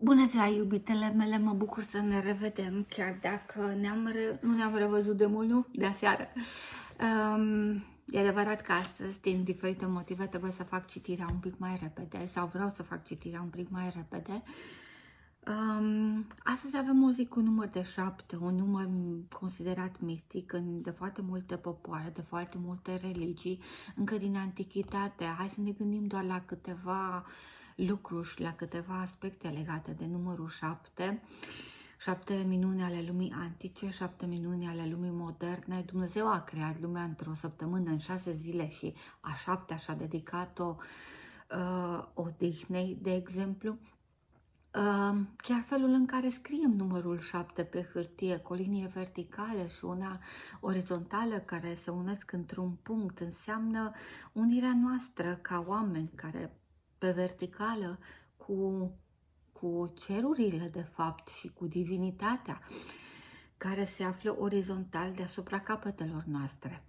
Bună ziua, iubitele mele, mă bucur să ne revedem, chiar dacă nu ne-am revăzut de mult, nu? De aseară. E adevărat că astăzi, din diferite motive, trebuie să fac citirea un pic mai repede, sau vreau să fac citirea un pic mai repede. Astăzi avem o zi cu număr de 7, un număr considerat mistic de foarte multe popoare, de foarte multe religii, încă din antichitate. Hai să ne gândim doar la câteva lucruri și la câteva aspecte legate de numărul 7. 7 minuni ale lumii antice, 7 minuni ale lumii moderne. Dumnezeu a creat lumea într-o săptămână, în 6 zile, și a 7-a și-a dedicat-o odihnei, de exemplu. Chiar felul în care scriem numărul 7 pe hârtie, cu o linie verticală și una orizontală care se unesc într-un punct, înseamnă unirea noastră ca oameni, care pe verticală cu cerurile de fapt și cu divinitatea care se află orizontal deasupra capetelor noastre.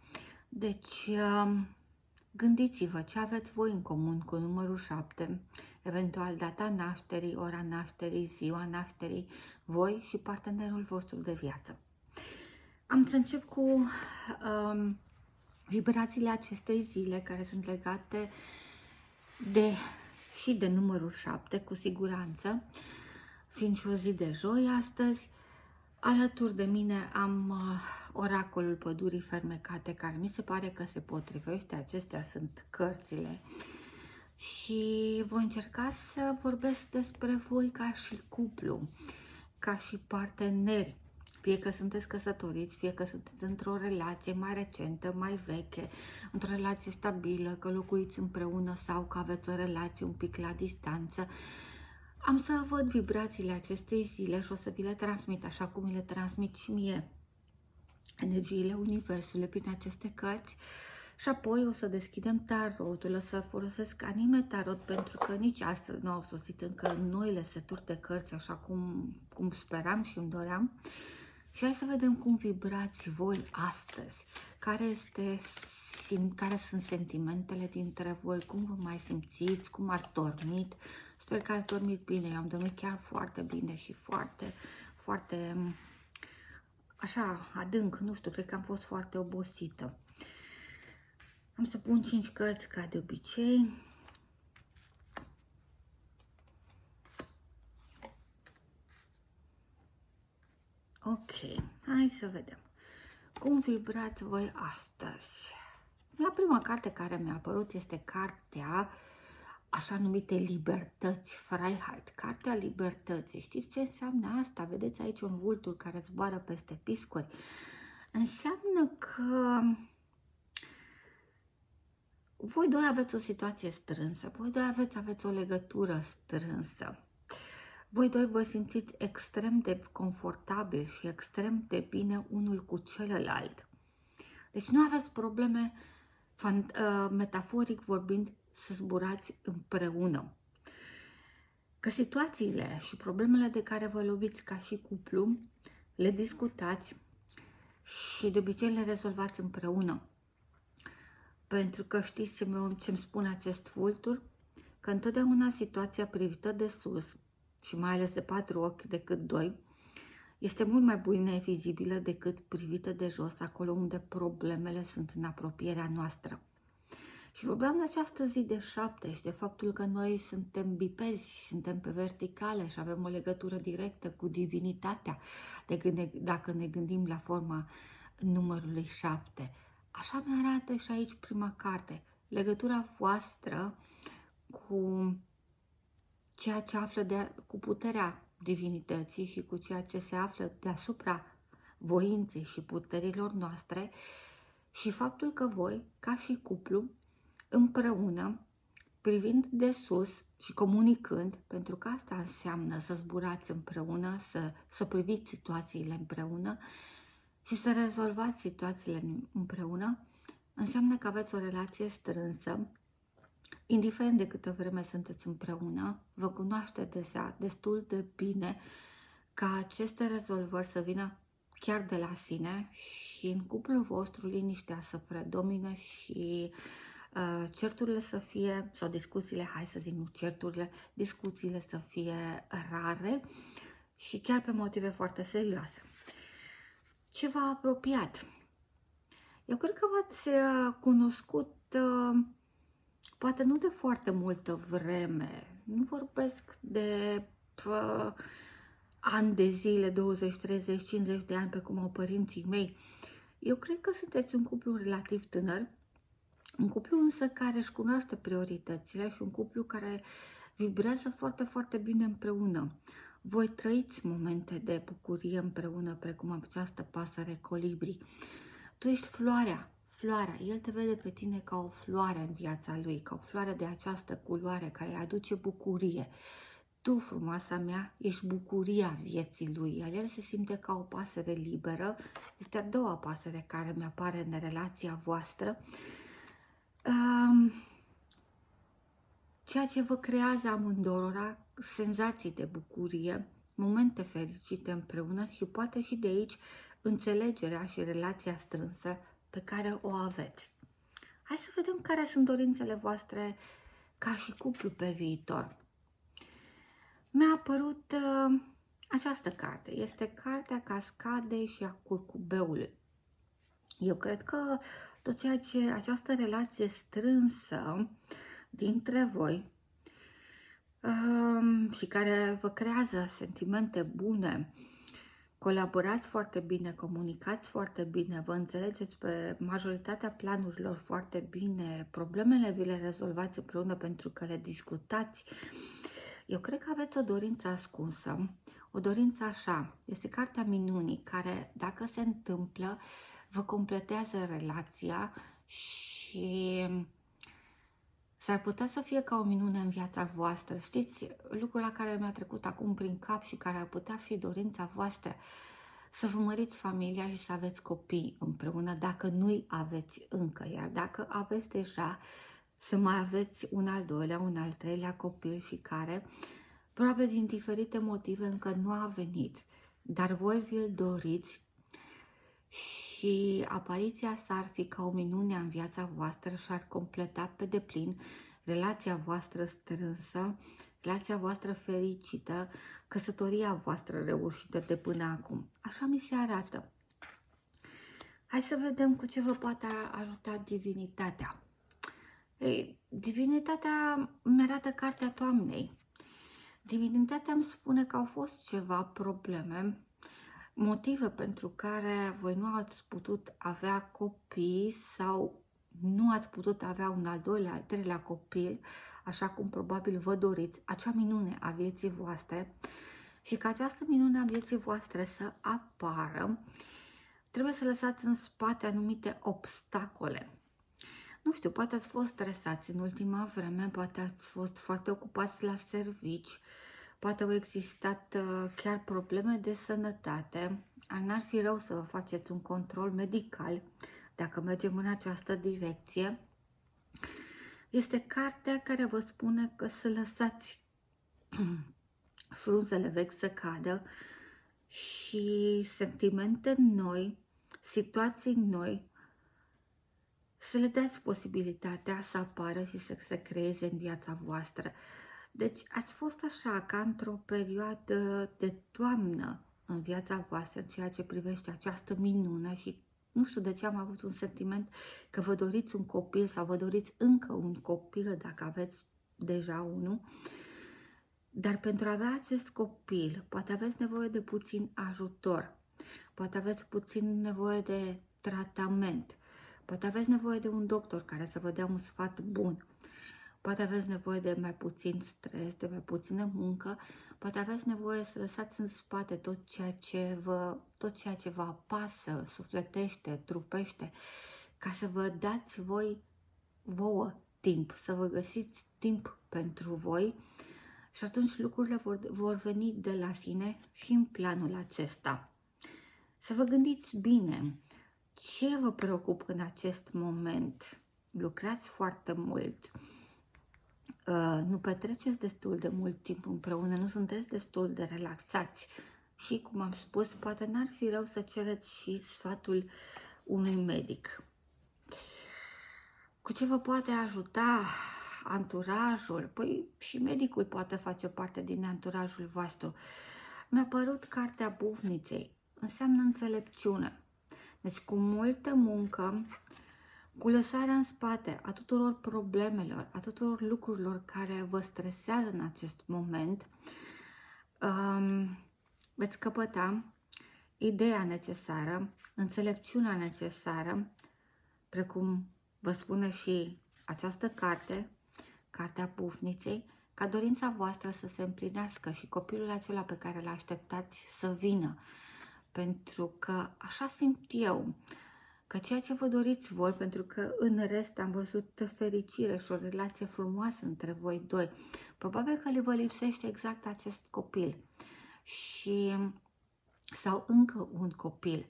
Deci, gândiți-vă ce aveți voi în comun cu numărul 7, eventual data nașterii, ora nașterii, ziua nașterii, voi și partenerul vostru de viață. Am să încep cu vibrațiile acestei zile, care sunt legate și de numărul 7, cu siguranță, fiind și o zi de joi astăzi. Alături de mine am oracolul pădurii fermecate, care mi se pare că se potrivește. Acestea sunt cărțile. Și voi încerca să vorbesc despre voi ca și cuplu, ca și parteneri. Fie că sunteți căsătoriți, fie că sunteți într-o relație mai recentă, mai veche, într-o relație stabilă, că locuiți împreună sau că aveți o relație un pic la distanță. Am să văd vibrațiile acestei zile și o să vi le transmit, așa cum mi le transmit și mie energiile Universului prin aceste cărți. Și apoi o să deschidem tarotul, o să folosesc anime tarot, pentru că nici astăzi nu au sosit încă noile seturi de cărți, așa cum speram și îmi doream. Și hai să vedem cum vibrați voi astăzi, care sunt sentimentele dintre voi, cum vă mai simțiți, cum ați dormit. Sper că ați dormit bine. Eu am dormit chiar foarte bine și foarte, foarte așa adânc, nu știu, cred că am fost foarte obosită. Am să pun 5 cărți ca de obicei. Ok, hai să vedem. Cum vibrați voi astăzi? Prima carte care mi-a apărut este cartea așa numite libertăți, Freiheit, cartea libertății. Știți ce înseamnă asta? Vedeți aici un vultur care zboară peste piscuri. Înseamnă că voi doi aveți o situație strânsă, voi doi aveți o legătură strânsă. Voi doi vă simțiți extrem de confortabil și extrem de bine unul cu celălalt. Deci nu aveți probleme, metaforic vorbind, să zburați împreună. Că situațiile și problemele de care vă loviți ca și cuplu, le discutați și de obicei le rezolvați împreună. Pentru că știți ce-mi spune acest vultur? Că întotdeauna situația privită de sus, și mai ales de 4 ochi decât 2, este mult mai bine vizibilă decât privită de jos, acolo unde problemele sunt în apropierea noastră. Și vorbeam de această zi de 7 și de faptul că noi suntem bipezi, suntem pe verticale și avem o legătură directă cu divinitatea, dacă ne gândim la forma numărului 7. Așa mi arată și aici prima carte, legătura voastră cu ceea ce află cu puterea divinității și cu ceea ce se află deasupra voinței și puterilor noastre, și faptul că voi, ca și cuplu, împreună, privind de sus și comunicând, pentru că asta înseamnă să zburați împreună, să priviți situațiile împreună și să rezolvați situațiile împreună, înseamnă că aveți o relație strânsă. Indiferent de câtă vreme sunteți împreună, vă cunoașteți deja destul de bine ca aceste rezolvări să vină chiar de la sine și în cuplul vostru liniștea să predomine și certurile să fie, sau discuțiile, hai să zic nu certurile, discuțiile să fie rare și chiar pe motive foarte serioase. Ceva apropiat. Eu cred că v-ați cunoscut, poate nu de foarte multă vreme, nu vorbesc de ani de zile, 20, 30, 50 de ani, pe cum au părinții mei. Eu cred că sunteți un cuplu relativ tânăr, un cuplu însă care își cunoaște prioritățile și un cuplu care vibrează foarte, foarte bine împreună. Voi trăiți momente de bucurie împreună, precum această pasăre colibri. Tu ești floarea, el te vede pe tine ca o floare în viața lui, ca o floare de această culoare care îi aduce bucurie. Tu, frumoasa mea, ești bucuria vieții lui, iar el se simte ca o pasăre liberă. Este a doua pasăre care mi-apare în relația voastră. Ceea ce vă creează amândurora senzații de bucurie, momente fericite împreună și poate și de aici înțelegerea și relația strânsă pe care o aveți. Hai să vedem care sunt dorințele voastre ca și cuplu pe viitor. Mi-a apărut această carte. Este cartea Cascadei și a Curcubeului. Eu cred că tot ceea ce această relație strânsă dintre voi și care vă creează sentimente bune, colaborați foarte bine, comunicați foarte bine, vă înțelegeți pe majoritatea planurilor foarte bine, problemele vi le rezolvați împreună pentru că le discutați. Eu cred că aveți o dorință ascunsă, o dorință așa, este cartea minunii care, dacă se întâmplă, vă completează relația și s-ar putea să fie ca o minune în viața voastră. Știți, lucrul la care mi-a trecut acum prin cap și care ar putea fi dorința voastră, să vă măriți familia și să aveți copii împreună, dacă nu-i aveți încă, iar dacă aveți deja, să mai aveți un al doilea, un al treilea copil și care, probabil din diferite motive, încă nu a venit, dar voi vi-l doriți și apariția sa ar fi ca o minune în viața voastră și ar completa pe deplin relația voastră strânsă, relația voastră fericită, căsătoria voastră reușită de până acum. Așa mi se arată. Hai să vedem cu ce vă poate ajuta divinitatea. Ei, divinitatea îmi arată cartea toamnei. Divinitatea îmi spune că au fost ceva probleme, motive pentru care voi nu ați putut avea copii sau nu ați putut avea un al doilea, al treilea copil, așa cum probabil vă doriți, acea minune a vieții voastre, și ca această minune a vieții voastre să apară, trebuie să lăsați în spate anumite obstacole. Nu știu, poate ați fost stresați în ultima vreme, poate ați fost foarte ocupați la servici, poate au existat chiar probleme de sănătate. N-ar fi rău să vă faceți un control medical dacă mergem în această direcție. Este cartea care vă spune că să lăsați frunzele vechi să cadă și sentimente noi, situații noi, să le dați posibilitatea să apară și să se creeze în viața voastră. Deci ați fost așa, ca într-o perioadă de toamnă în viața voastră, ceea ce privește această minune și nu știu de ce am avut un sentiment că vă doriți un copil sau vă doriți încă un copil dacă aveți deja unul. Dar pentru a avea acest copil, poate aveți nevoie de puțin ajutor, poate aveți puțin nevoie de tratament, poate aveți nevoie de un doctor care să vă dea un sfat bun, poate aveți nevoie de mai puțin stres, de mai puțină muncă, poate aveți nevoie să lăsați în spate tot ceea ce vă apasă, sufletește, trupește, ca să vă dați vouă timp, să vă găsiți timp pentru voi. Și atunci lucrurile vor veni de la sine și în planul acesta. Să vă gândiți bine ce vă preocupă în acest moment. Lucrați foarte mult, nu petreceți destul de mult timp împreună, nu sunteți destul de relaxați. Și, cum am spus, poate n-ar fi rău să cereți și sfatul unui medic. Cu ce vă poate ajuta anturajul? Păi și medicul poate face parte din anturajul vostru. Mi-a părut cartea bufniței. Înseamnă înțelepciune. Deci cu multă muncă, cu lăsarea în spate a tuturor problemelor, a tuturor lucrurilor care vă stresează în acest moment, veți căpăta ideea necesară, înțelepciunea necesară, precum vă spune și această carte, Cartea Bufniței, ca dorința voastră să se împlinească și copilul acela pe care îl așteptați să vină. Pentru că așa simt eu, că ceea ce vă doriți voi, pentru că în rest am văzut fericire și o relație frumoasă între voi doi, probabil că vă lipsește exact acest copil și sau încă un copil,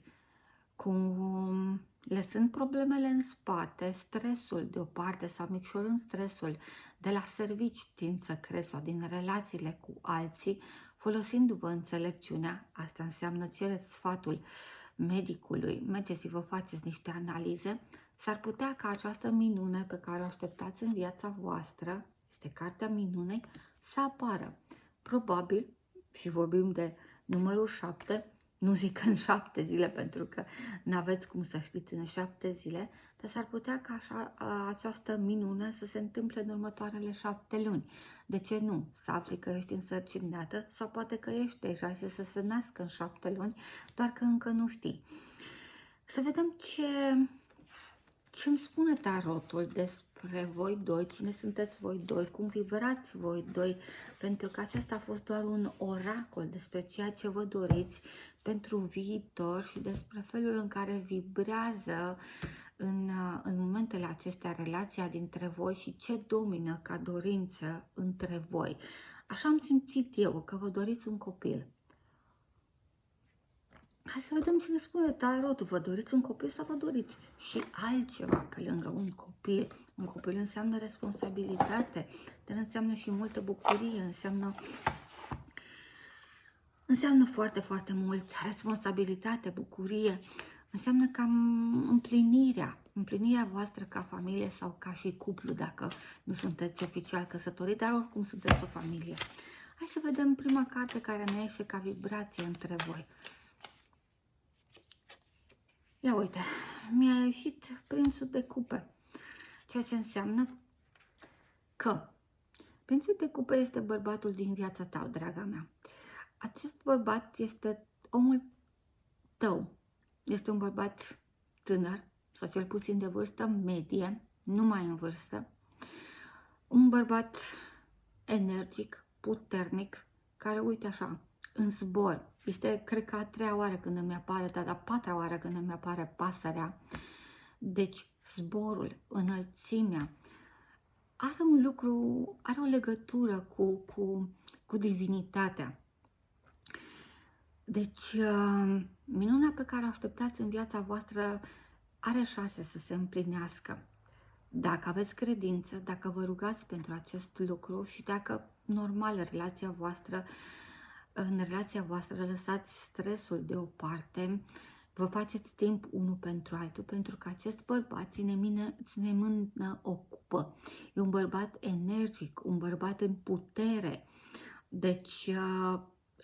lăsând problemele în spate, stresul deoparte sau micșorând stresul de la servici din secret sau din relațiile cu alții, folosindu-vă înțelepciunea. Asta înseamnă cereți sfatul medicului, mergeți și vă faceți niște analize, s-ar putea ca această minune pe care o așteptați în viața voastră, este cartea minunei, să apară. Probabil, și vorbim de numărul 7, nu zic în 7 zile pentru că n-aveți cum să știți în 7 zile, dar s-ar putea ca această minune să se întâmple în următoarele 7 luni. De ce nu? Să afli că ești însărcinată sau poate că ești deja și să se nască în 7 luni, doar că încă nu știi. Să vedem ce îmi spune tarotul despre voi doi, cine sunteți voi doi, cum vibrați voi doi, pentru că acesta a fost doar un oracol despre ceea ce vă doriți pentru viitor și despre felul în care vibrează în momentele acestea relația dintre voi și ce domină ca dorință între voi. Așa am simțit eu, că vă doriți un copil. Hai să vedem ce ne spune tarotul. Vă doriți un copil sau vă doriți și altceva pe lângă un copil? Un copil înseamnă responsabilitate, dar înseamnă și multă bucurie, înseamnă foarte, foarte mult responsabilitate, bucurie, înseamnă cam împlinirea voastră ca familie sau ca și cuplu, dacă nu sunteți oficial căsătoriți, dar oricum sunteți o familie. Hai să vedem prima carte care ne ieșe ca vibrație între voi. Ia uite, mi-a ieșit prințul de cupe, ceea ce înseamnă că prințul de cupe este bărbatul din viața ta, draga mea. Acest bărbat este omul tău, este un bărbat tânăr, sau cel puțin de vârstă medie, nu mai în vârstă, un bărbat energic, puternic, care, uite așa, în zbor. Este, cred că, a 3-a oară când îmi apare, dar a 4-a oară când îmi apare pasărea. Deci, zborul, înălțimea, are o legătură cu divinitatea. Deci, minunea pe care o așteptați în viața voastră are șanse să se împlinească. Dacă aveți credință, dacă vă rugați pentru acest lucru și dacă, normal, în relația voastră lăsați stresul deoparte, vă faceți timp unul pentru altul, pentru că acest bărbat ține mână ocupă. E un bărbat energic, un bărbat în putere. Deci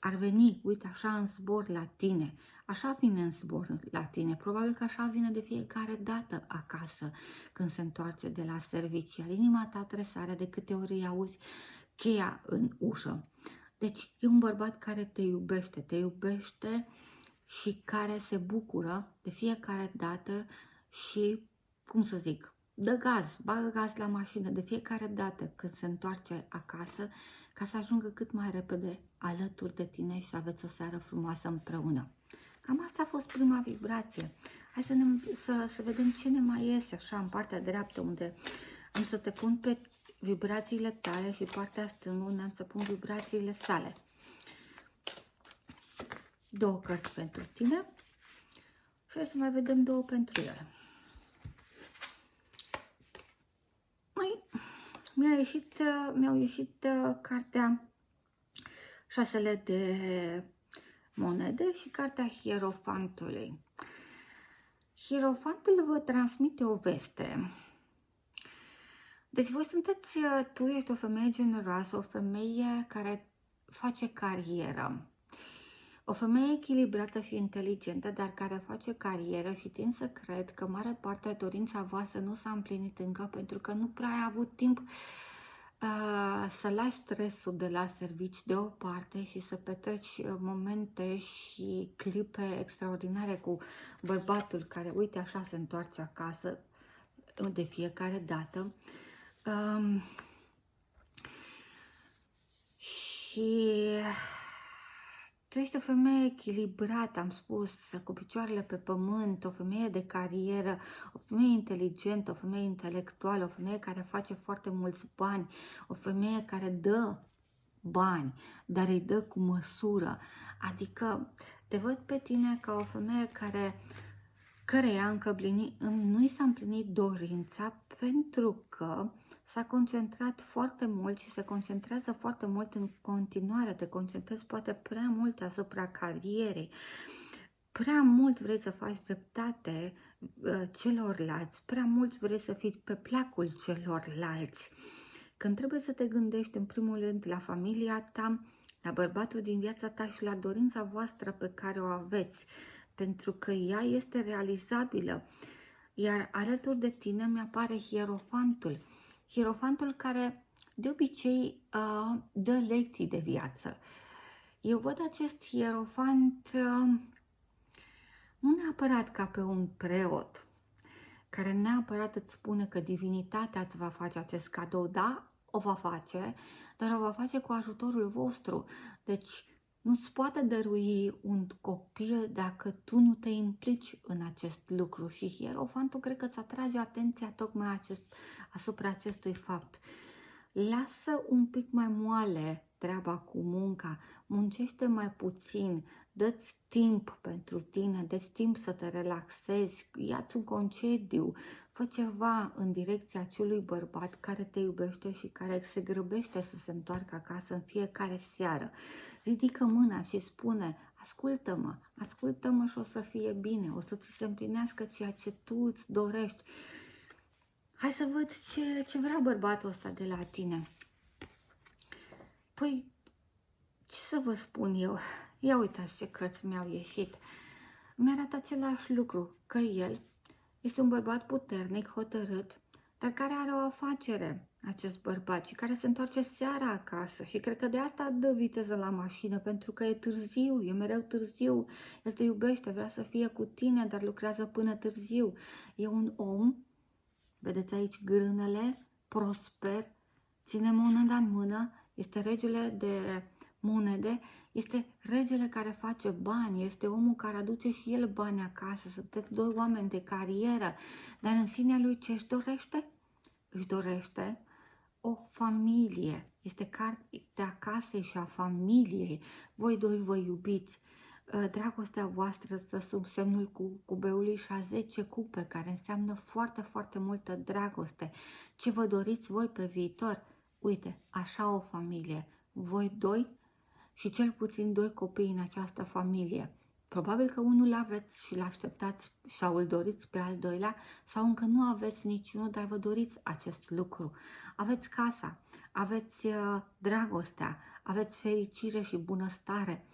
ar veni, uite, așa în zbor la tine. Așa vine în zbor la tine. Probabil că așa vine de fiecare dată acasă când se întoarce de la servicii. Iar inima ta tresare de câte ori îi auzi cheia în ușă. Deci e un bărbat care te iubește și care se bucură de fiecare dată și, cum să zic, dă gaz, bagă gaz la mașină de fiecare dată când se întoarce acasă, ca să ajungă cât mai repede alături de tine și să aveți o seară frumoasă împreună. Cam asta a fost prima vibrație. Hai să vedem ce ne mai iese așa în partea dreaptă, unde am să te pun pe vibrațiile tale și partea stângă unde am să pun vibrațiile sale. 2 cărți pentru tine și hai să mai vedem 2 pentru ele. Mi-au ieșit cartea 6 de monede și cartea Hierofantului. Hierofantul vă transmite o veste Deci voi sunteți, tu ești o femeie generoasă, o femeie care face carieră. O femeie echilibrată și inteligentă, dar care face carieră și tind să cred că mare parte a dorința voastră nu s-a împlinit încă pentru că nu prea ai avut timp să lași stresul de la servici deoparte și să petreci momente și clipe extraordinare cu bărbatul care, uite, așa se întoarce acasă de fiecare dată. Și tu ești o femeie echilibrată, am spus, cu picioarele pe pământ, o femeie de carieră, o femeie inteligentă, o femeie intelectuală, o femeie care face foarte mulți bani, o femeie care dă bani, dar îi dă cu măsură. Adică te văd pe tine ca o femeie căreia nu i s-a împlinit dorința pentru că s-a concentrat foarte mult și se concentrează foarte mult în continuare. Te concentrezi poate prea mult asupra carierei. Prea mult vrei să faci dreptate celorlalți, prea mult vrei să fii pe placul celorlalți. Când trebuie să te gândești în primul rând la familia ta, la bărbatul din viața ta și la dorința voastră pe care o aveți, pentru că ea este realizabilă. Iar alături de tine mi-apare Hierofantul. Hierofantul care de obicei dă lecții de viață. Eu văd acest hierofant nu neapărat ca pe un preot, care neapărat îți spune că divinitatea îți va face acest cadou. Da, o va face, dar o va face cu ajutorul vostru. Deci nu-ți poate dărui un copil dacă tu nu te implici în acest lucru. Și Hierofantul cred că îți atrage atenția tocmai asupra acestui fapt. Lasă un pic mai moale treaba cu munca, muncește mai puțin, dă-ți timp pentru tine, dă-ți timp să te relaxezi, ia-ți un concediu, fă ceva în direcția acelui bărbat care te iubește și care se grăbește să se întoarcă acasă în fiecare seară. Ridică mâna și spune: ascultă-mă, ascultă-mă și o să fie bine, o să ți se împlinească ceea ce tu îți dorești. Hai să văd ce vrea bărbatul ăsta de la tine. Păi, ce să vă spun eu? Ia uitați ce cărți mi-au ieșit. Mi-arată același lucru, că el este un bărbat puternic, hotărât, dar care are o afacere, acest bărbat, și care se întoarce seara acasă. Și cred că de asta dă viteză la mașină, pentru că e târziu, e mereu târziu. El te iubește, vrea să fie cu tine, dar lucrează până târziu. E un om, vedeți aici grânele, prosper, ține moneda în mână, este regele de monede, este regele care face bani, este omul care aduce și el bani acasă, sunteți doi oameni de carieră, dar în sinea lui ce își dorește? Își dorește o familie, este cartea casei și a familiei, voi doi vă iubiți. Dragostea voastră stă sub semnul cubeului și a 10 cupe, care înseamnă foarte, foarte multă dragoste. Ce vă doriți voi pe viitor? Uite, așa o familie, voi doi și cel puțin doi copii în această familie. Probabil că unul l-aveți și l-așteptați sau îl doriți pe al doilea, sau încă nu aveți niciunul, dar vă doriți acest lucru. Aveți casa, aveți dragostea, aveți fericire și bunăstare.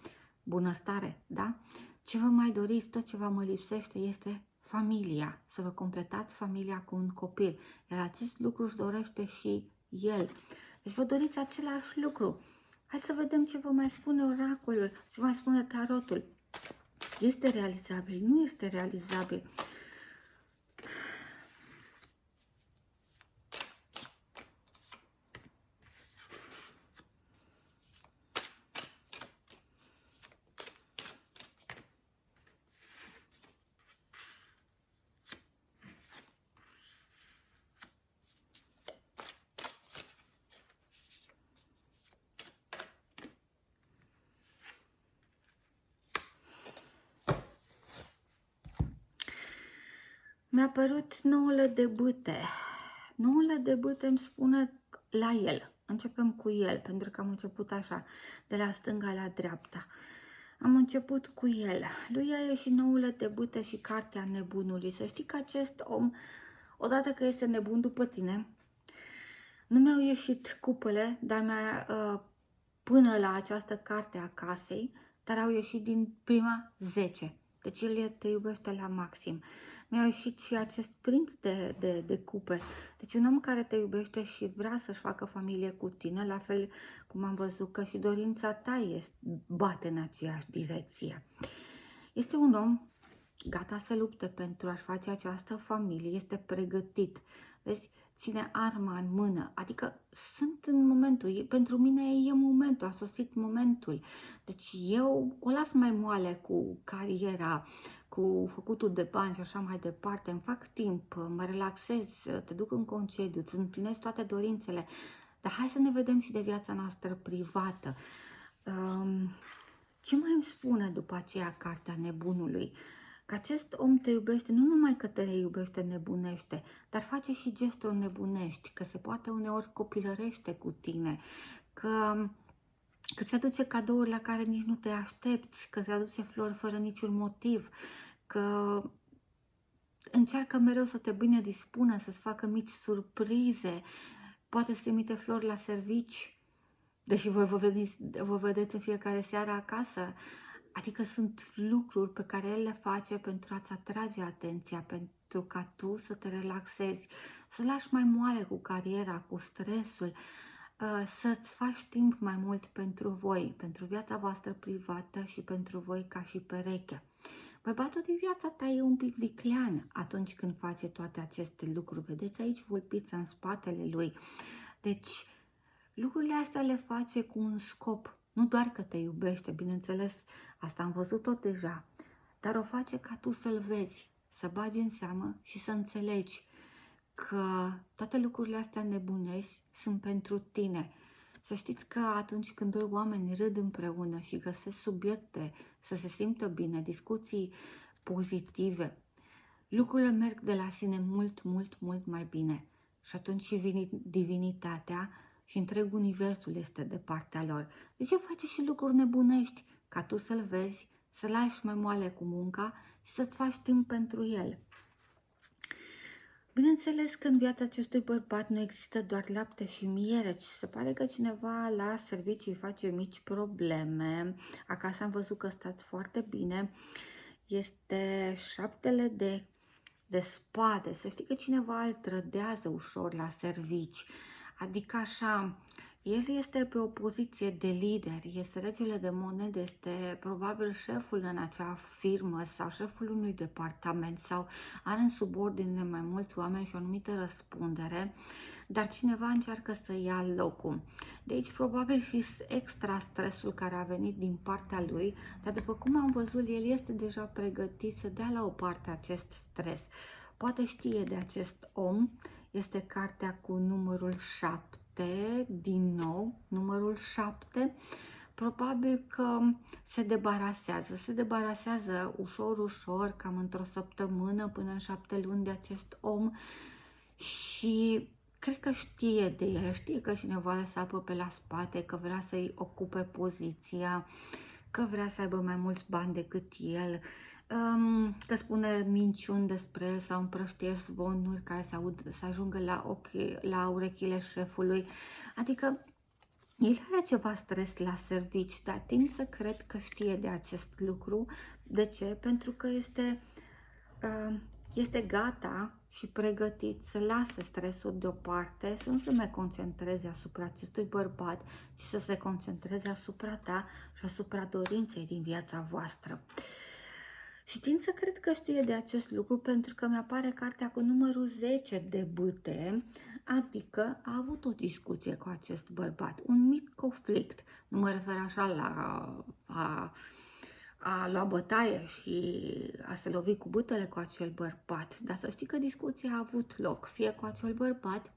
Bunăstare, da? Ce vă mai doriți, tot ce vă mai lipsește este familia, să vă completați familia cu un copil, iar acest lucru își dorește și el. Deci vă doriți același lucru. Hai să vedem ce vă mai spune oracolul, ce vă mai spune tarotul. Este realizabil, nu este realizabil. Mi-a părut noul de bâte. Noul de bâte îmi spune la el. Începem cu el, pentru că am început așa, de la stânga la dreapta. Am început cu el. Lui a ieșit noul de bâte și cartea nebunului. Să știi că acest om, odată că este nebun după tine, Nu mi-au ieșit cupele, dar până la această carte a casei, dar au ieșit din prima 10. Deci el te iubește la maxim. Mi-a ieșit și acest prinț de cupe. Deci un om care te iubește și vrea să-și facă familie cu tine, la fel cum am văzut că și dorința ta bate în aceeași direcție. Este un om gata să lupte pentru a-și face această familie, este pregătit. Vezi, ține arma în mână, adică sunt în momentul, pentru mine e momentul, a sosit momentul. Deci eu o las mai moale cu cariera, cu făcutul de bani și așa mai departe, îmi fac timp, mă relaxez, te duc în concediu, îți împlinesc toate dorințele, dar hai să ne vedem și de viața noastră privată. Ce mai îmi spune după aceea cartea nebunului? Că acest om te iubește, nu numai că te iubește nebunește, dar face și gesturi nebunești, că se poate uneori copilărește cu tine, că îți aduce cadouri la care nici nu te aștepți, că îți aduce flori fără niciun motiv, că încearcă mereu să te bine dispună, să-ți facă mici surprize, poate să trimite flori la servici, deși voi vă vedeți în fiecare seară acasă. Adică sunt lucruri pe care el le face pentru a-ți atrage atenția, pentru ca tu să te relaxezi, să lași mai moale cu cariera, cu stresul, să-ți faci timp mai mult pentru voi, pentru viața voastră privată și pentru voi ca și pereche. Bărbatul din viața ta e un pic viclean atunci când face toate aceste lucruri. Vedeți aici vulpița în spatele lui. Deci, lucrurile astea le face cu un scop. Nu doar că te iubește, bineînțeles, asta am văzut-o deja, dar o face ca tu să-l vezi, să bagi în seamă și să înțelegi că toate lucrurile astea nebunești sunt pentru tine. Să știți că atunci când doi oameni râd împreună și găsesc subiecte să se simtă bine, discuții pozitive, lucrurile merg de la sine mult, mult, mult mai bine. Și atunci și divinitatea și întreg universul este de partea lor. Deci el face și lucruri nebunești, ca tu să-l vezi, să lași mai moale cu munca și să-ți faci timp pentru el. Bineînțeles că în viața acestui bărbat nu există doar lapte și miere, ci se pare că cineva la servicii face mici probleme. Acasă am văzut că stați foarte bine. Este 7 de spade. Să știi că cineva îl trădează ușor la servici. Adică așa, el este pe o poziție de lider, este regele de monede, este probabil șeful în acea firmă sau șeful unui departament sau are în subordine mai mulți oameni și o anumită răspundere, dar cineva încearcă să ia locul. De aici probabil și extra stresul care a venit din partea lui, dar după cum am văzut, el este deja pregătit să dea la o parte acest stres. Poate știe de acest om, este cartea cu numărul 7, din nou, numărul 7, probabil că se debarasează ușor, ușor, cam într-o săptămână până în 7 luni de acest om și cred că știe de el, știe că cineva le sapă pe la spate, că vrea să-i ocupe poziția, că vrea să aibă mai mulți bani decât el, că spune minciuni despre el sau împrăștie zvonuri care să ajungă la urechile șefului. Adică el are ceva stres la servici, dar tind să cred că știe de acest lucru. De ce? Pentru că este gata și pregătit să lasă stresul deoparte, să nu se mai concentreze asupra acestui bărbat, ci să se concentreze asupra ta și asupra dorinței din viața voastră. Și tind să cred că știe de acest lucru pentru că mi-apare cartea cu numărul 10 de bâte, adică a avut o discuție cu acest bărbat, un mic conflict. Nu mă refer așa la a lua bătaie și a se lovi cu bâtele cu acel bărbat, dar să știi că discuția a avut loc, fie cu acel bărbat,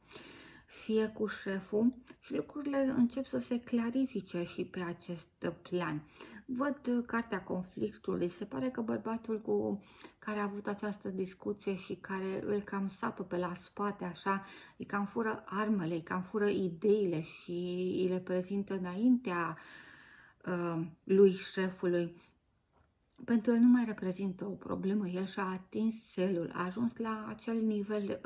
fie cu șeful și lucrurile încep să se clarifice și pe acest plan. Văd cartea conflictului, se pare că bărbatul cu care a avut această discuție și care îl cam sapă pe la spate așa, îi cam fură armele, îi cam fură ideile și îi le prezintă înaintea lui șefului. pentru el nu mai reprezintă o problemă, el și-a atins celul, a ajuns la acel nivel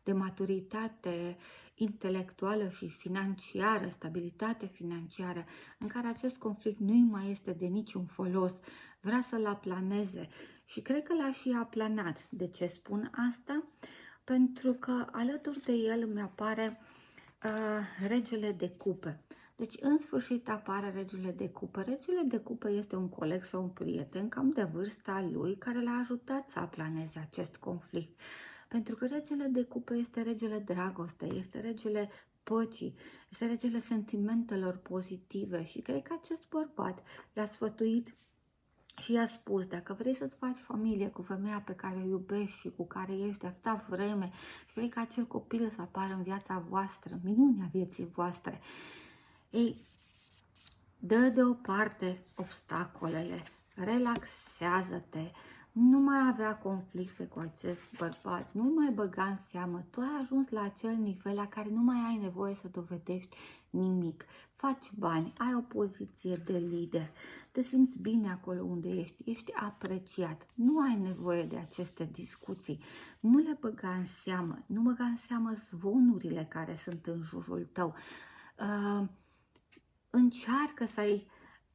de maturitate intelectuală și financiară, stabilitate financiară, în care acest conflict nu-i mai este de niciun folos, vrea să-l aplaneze și cred că l-a și aplanat. De ce spun asta? Pentru că alături de el mi apare regele de cupe. Deci, în sfârșit, apare regele de cupe. Regele de cupe este un coleg sau un prieten cam de vârsta lui care l-a ajutat să aplaneze acest conflict. Pentru că regele de cupe este regele dragostei, este regele păcii, este regele sentimentelor pozitive și cred că acest bărbat l-a sfătuit și i-a spus, dacă vrei să-ți faci familie cu femeia pe care o iubești și cu care ești de atâta vreme și vrei ca acel copil să apară în viața voastră, minunea vieții voastre, ei, dă deoparte obstacolele, relaxează-te, nu mai avea conflicte cu acest bărbat, nu mai băga în seamă, tu ai ajuns la acel nivel la care nu mai ai nevoie să dovedești nimic, faci bani, ai o poziție de lider, te simți bine acolo unde ești apreciat, nu ai nevoie de aceste discuții, nu le băga în seamă, nu băga în seamă zvonurile care sunt în jurul tău. Încearcă să ai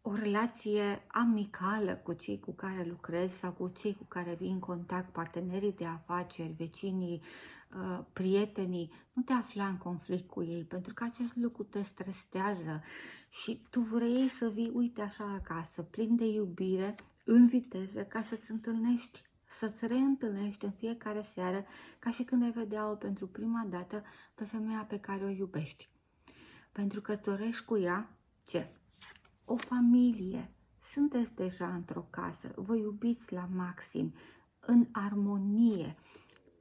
o relație amicală cu cei cu care lucrezi sau cu cei cu care vii în contact, partenerii de afaceri, vecinii, prietenii. Nu te afla în conflict cu ei, pentru că acest lucru te stresează și tu vrei să vii, uite așa, acasă, plin de iubire, în viteză, ca să-ți întâlnești, să-ți reîntâlnești în fiecare seară, ca și când ai vedea-o pentru prima dată pe femeia pe care o iubești. Pentru că îți dorești cu ea ce? O familie. Sunteți deja într-o casă, vă iubiți la maxim, în armonie,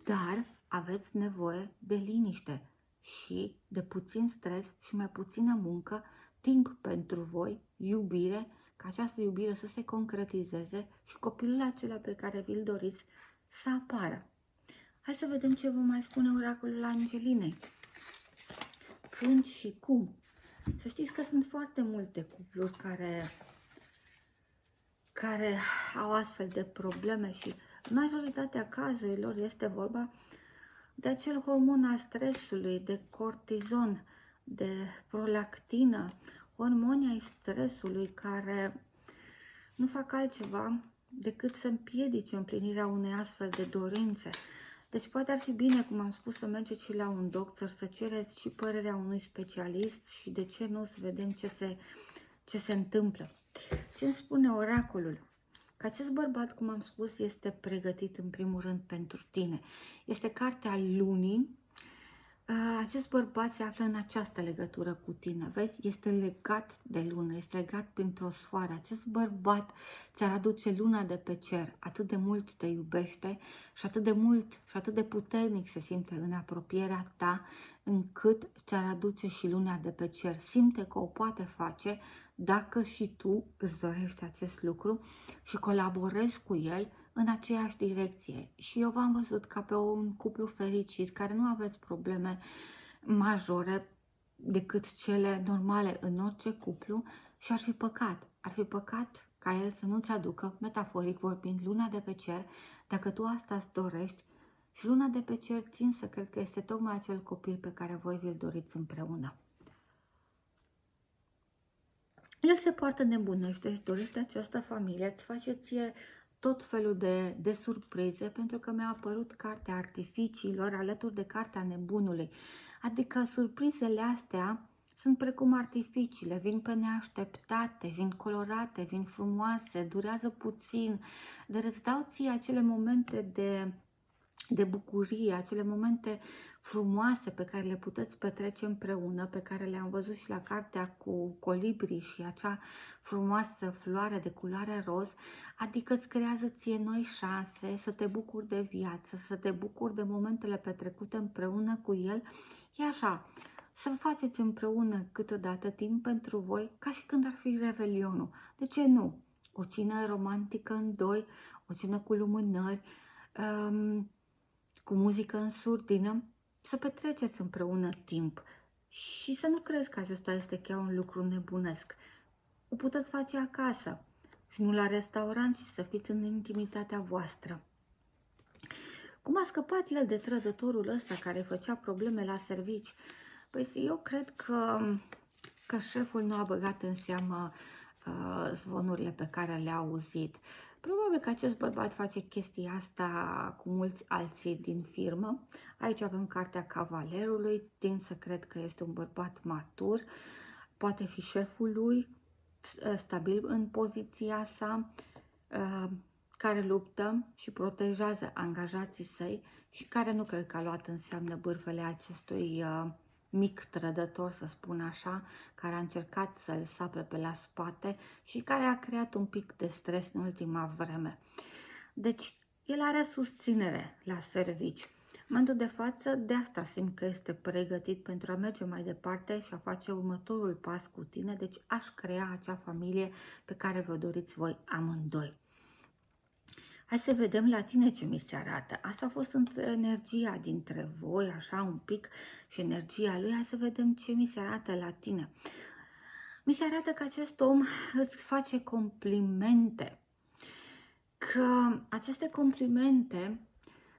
dar aveți nevoie de liniște și de puțin stres și mai puțină muncă, timp pentru voi, iubire, ca această iubire să se concretizeze și copilul acela pe care vi-l doriți să apară. Hai să vedem ce vă mai spune oracolul Angelinei. Când și cum? Să știți că sunt foarte multe cupluri care au astfel de probleme și în majoritatea cazurilor este vorba de acel hormon al stresului, de cortizon, de prolactină, hormoni ai stresului care nu fac altceva decât să împiedice împlinirea unei astfel de dorințe. Deci poate ar fi bine, cum am spus, să mergeți și la un doctor, să cereți și părerea unui specialist și de ce nu, să vedem ce se întâmplă. Ce îmi spune oracolul? Că acest bărbat, cum am spus, este pregătit în primul rând pentru tine. Este cartea lunii. Acest bărbat se află în această legătură cu tine, vezi? Este legat de lună, este legat printr-o soare. Acest bărbat ți-ar aduce luna de pe cer, atât de mult te iubește și atât de mult și atât de puternic se simte în apropierea ta, încât ți-ar aduce și luna de pe cer. Simte că o poate face dacă și tu îți dorești acest lucru și colaborezi cu el în aceeași direcție. Și eu v-am văzut ca pe un cuplu fericit, care nu aveți probleme majore decât cele normale în orice cuplu și ar fi păcat ca el să nu-ți aducă, metaforic vorbind, luna de pe cer, dacă tu asta îți dorești. Și luna de pe cer țin să cred că este tocmai acel copil pe care voi vi-l doriți împreună. El se poartă nebunește și dorește această familie, îți face ție tot felul de surprize, pentru că mi-a apărut cartea artificiilor alături de cartea nebunului. Adică surprizele astea sunt precum artificiile, vin pe neașteptate, vin colorate, vin frumoase, durează puțin, dar îți dau ție acele momente de bucurie, acele momente frumoase pe care le puteți petrece împreună, pe care le-am văzut și la cartea cu colibri și acea frumoasă floare de culoare roz, adică îți creează ție noi șanse să te bucuri de viață, să te bucuri de momentele petrecute împreună cu el. E așa, să faceți împreună câteodată timp pentru voi, ca și când ar fi revelionul. De ce nu? O cină romantică în doi, o cină cu lumânări, cu muzică în surdină, să petreceți împreună timp și să nu crezi că acesta este chiar un lucru nebunesc. O puteți face acasă și nu la restaurant, ci să fiți în intimitatea voastră. Cum a scăpat el de trădătorul ăsta care făcea probleme la servici? Păi eu cred că șeful nu a băgat în seamă zvonurile pe care le-a auzit. Probabil că acest bărbat face chestia asta cu mulți alții din firmă. Aici avem cartea cavalerului, tind să cred că este un bărbat matur, poate fi șeful lui, stabil în poziția sa, care luptă și protejează angajații săi și care nu cred că a luat în seamă bârfele acestui mic trădător, să spun așa, care a încercat să-l sape pe la spate și care a creat un pic de stres în ultima vreme. Deci, el are susținere la servici. În momentul de față, de asta simt că este pregătit pentru a merge mai departe și a face următorul pas cu tine, deci aș crea acea familie pe care vă doriți voi amândoi. Hai să vedem la tine ce mi se arată. Asta a fost energia dintre voi, așa un pic, și energia lui. Hai să vedem ce mi se arată la tine. Mi se arată că acest om îți face complimente. Că aceste complimente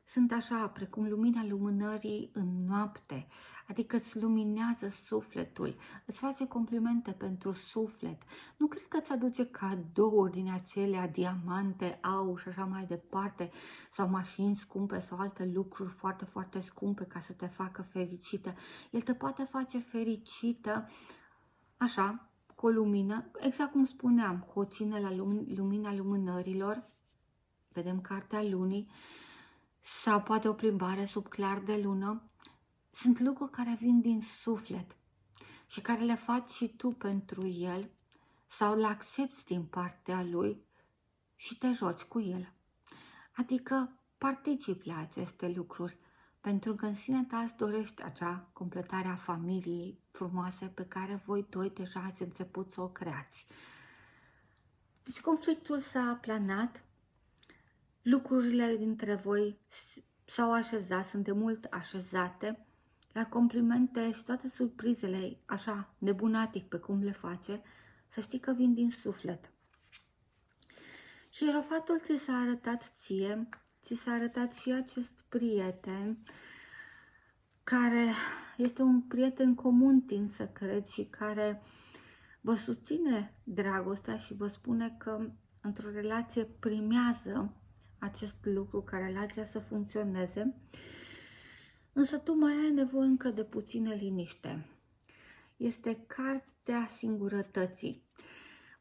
sunt așa, precum lumina lumânării în noapte, adică îți luminează sufletul, îți face complimente pentru suflet. Nu cred că îți aduce cadouri din acelea, diamante, aur și așa mai departe, sau mașini scumpe sau alte lucruri foarte, foarte scumpe ca să te facă fericită. El te poate face fericită, așa, cu o lumină, exact cum spuneam, cu o cină la lumina lumânărilor, vedem cartea lunii, sau poate o plimbare sub clar de lună. Sunt lucruri care vin din suflet și care le faci și tu pentru el sau le accepti din partea lui și te joci cu el. Adică participi la aceste lucruri pentru că în sine ta îți dorești acea completare a familiei frumoase pe care voi doi deja ați început să o creați. Deci conflictul s-a aplanat, lucrurile dintre voi s-au așezat, sunt de mult așezate, iar complimentele și toate surprizele, așa, nebunatic pe cum le face, să știi că vin din suflet. Hierofatul ți s-a arătat ție, ți s-a arătat și acest prieten, care este un prieten comun, tind să cred, și care vă susține dragostea și vă spune că într-o relație primează acest lucru, ca relația să funcționeze, însă tu mai ai nevoie încă de puțină liniște. Este cartea singurătății.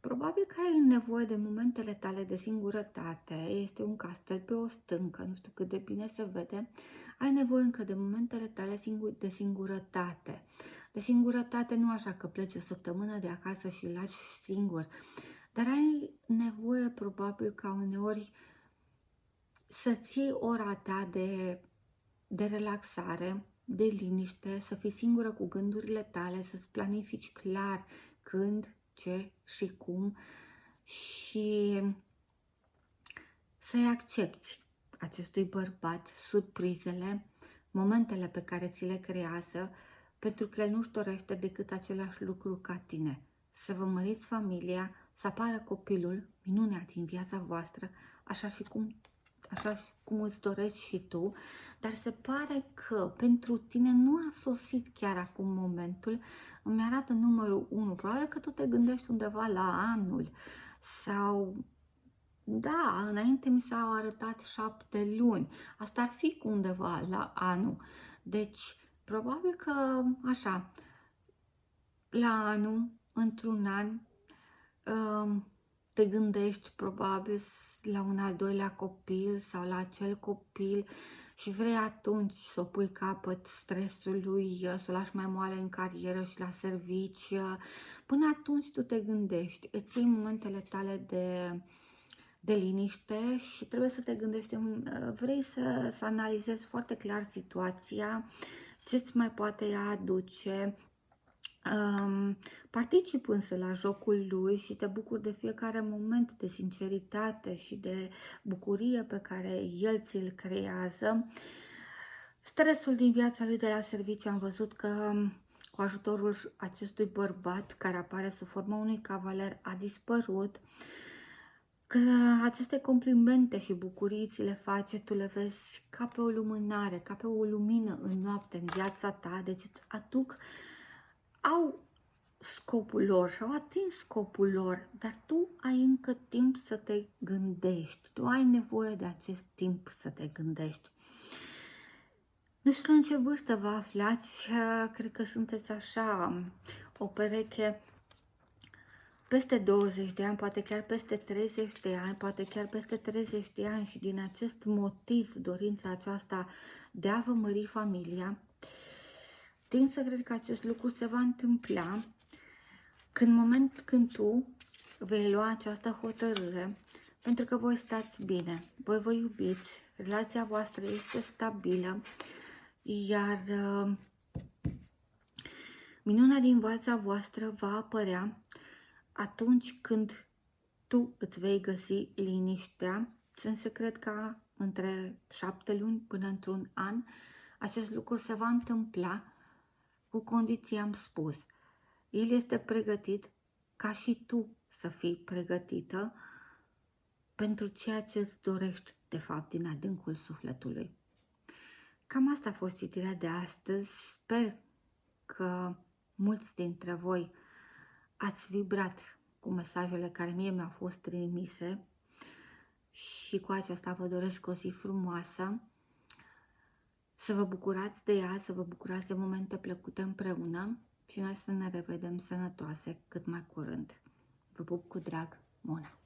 Probabil că ai nevoie de momentele tale de singurătate, este un castel pe o stâncă, nu știu cât de bine se vede, ai nevoie încă de momentele tale de singurătate. De singurătate nu așa că pleci o săptămână de acasă și îl lași singur, dar ai nevoie probabil ca uneori să-ți iei ora ta de relaxare, de liniște, să fii singură cu gândurile tale, să-ți planifici clar când, ce și cum și să-i accepti acestui bărbat surprizele, momentele pe care ți le creează, pentru că el nu-și dorește decât același lucru ca tine. Să vă măriți familia, să apară copilul, minunea din viața voastră, așa cum îți dorești și tu, dar se pare că pentru tine nu a sosit chiar acum momentul. Îmi arată numărul 1, probabil că tu te gândești undeva la anul sau, da, înainte mi s-au arătat 7 luni, asta ar fi cu undeva la anul, deci probabil că așa, la anul, într-un an, te gândești probabil la un al doilea copil sau la acel copil și vrei atunci să o pui capăt stresului, să o lași mai moale în carieră și la servici. Până atunci tu te gândești, îți iei momentele tale de liniște și trebuie să te gândești, vrei să analizezi foarte clar situația, ce-ți mai poate ea aduce. Particip însă la jocul lui și te bucur de fiecare moment de sinceritate și de bucurie pe care el ți-l creează. Stresul din viața lui de la serviciu, am văzut că cu ajutorul acestui bărbat care apare sub forma unui cavaler a dispărut. Că aceste complimente și bucurii ți le face, tu le vezi ca pe o lumânare, ca pe o lumină în noapte, în viața ta, deci îți aduc, au scopul lor și au atins scopul lor, dar tu ai încă timp să te gândești, tu ai nevoie de acest timp să te gândești. Nu știu în ce vârstă vă aflați, cred că sunteți așa, o pereche peste 20 de ani, poate chiar peste 30 de ani, poate chiar peste 30 de ani și din acest motiv, dorința aceasta de a vă mări familia, tind să cred că acest lucru se va întâmpla în moment când tu vei lua această hotărâre, pentru că voi stați bine, voi vă iubiți, relația voastră este stabilă, iar minunea din viața voastră va apărea atunci când tu îți vei găsi liniștea. Sunt secret ca între 7 luni până într-un an acest lucru se va întâmpla, cu condiții am spus. El este pregătit ca și tu să fii pregătită pentru ceea ce îți dorești de fapt din adâncul sufletului. Cam asta a fost citirea de astăzi. Sper că mulți dintre voi ați vibrat cu mesajele care mie mi-au fost trimise și cu aceasta vă doresc o zi frumoasă, să vă bucurați de ea, să vă bucurați de momente plăcute împreună și noi să ne revedem sănătoase cât mai curând. Vă pup cu drag, Mona!